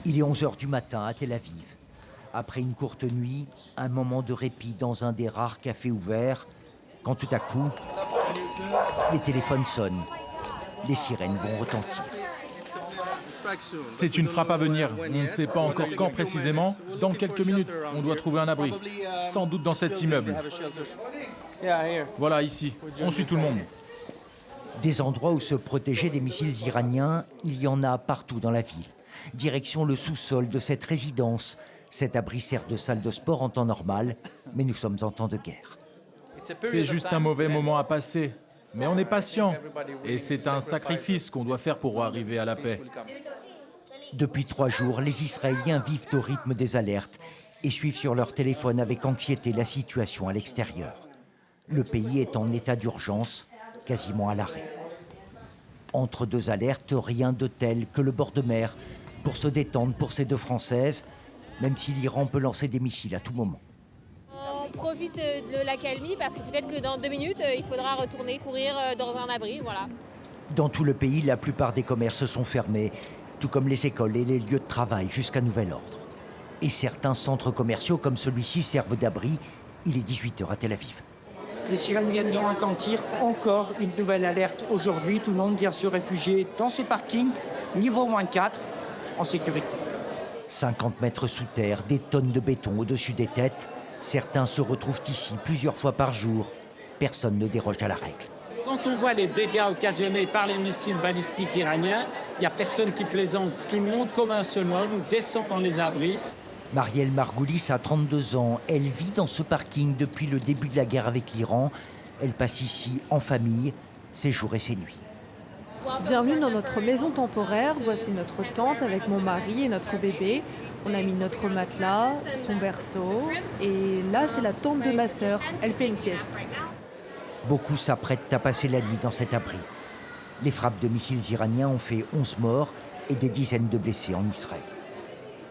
Il est 11 h du matin à Tel Aviv. Après une courte nuit, un moment de répit dans un des rares cafés ouverts, quand tout à coup, les téléphones sonnent. Les sirènes vont retentir. C'est une frappe à venir. On ne sait pas encore quand précisément. Dans quelques minutes, on doit trouver un abri. Sans doute dans cet immeuble. Voilà, ici. On suit tout le monde. Des endroits où se protéger des missiles iraniens, il y en a partout dans la ville. Direction le sous-sol de cette résidence. Cet abri sert de salle de sport en temps normal, mais nous sommes en temps de guerre. C'est juste un mauvais moment à passer. Mais on est patient. Et c'est un sacrifice qu'on doit faire pour arriver à la paix. Depuis 3 jours, les Israéliens vivent au rythme des alertes et suivent sur leur téléphone avec anxiété la situation à l'extérieur. Le pays est en état d'urgence, quasiment à l'arrêt. Entre 2 alertes, rien de tel que le bord de mer pour se détendre pour ces 2 Françaises, même si l'Iran peut lancer des missiles à tout moment. On profite de l'accalmie parce que peut-être que dans 2 minutes, il faudra retourner courir dans un abri, voilà. Dans tout le pays, la plupart des commerces sont fermés, tout comme les écoles et les lieux de travail jusqu'à nouvel ordre. Et certains centres commerciaux comme celui-ci servent d'abri. Il est 18 h à Tel Aviv. Les sirènes viennent de retentir, encore une nouvelle alerte aujourd'hui. Tout le monde vient se réfugier dans ces parkings, niveau -4, en sécurité. 50 mètres sous terre, des tonnes de béton au-dessus des têtes. Certains se retrouvent ici plusieurs fois par jour. Personne ne déroge à la règle. Quand on voit les dégâts occasionnés par les missiles balistiques iraniens, il n'y a personne qui plaisante. Tout le monde, comme un seul homme, descend dans les abris. Marielle Margoulis a 32 ans. Elle vit dans ce parking depuis le début de la guerre avec l'Iran. Elle passe ici en famille, ses jours et ses nuits. Bienvenue dans notre maison temporaire. Voici notre tente avec mon mari et notre bébé. On a mis notre matelas, son berceau. Et là, c'est la tente de ma sœur. Elle fait une sieste. Beaucoup s'apprêtent à passer la nuit dans cet abri. Les frappes de missiles iraniens ont fait 11 morts et des dizaines de blessés en Israël.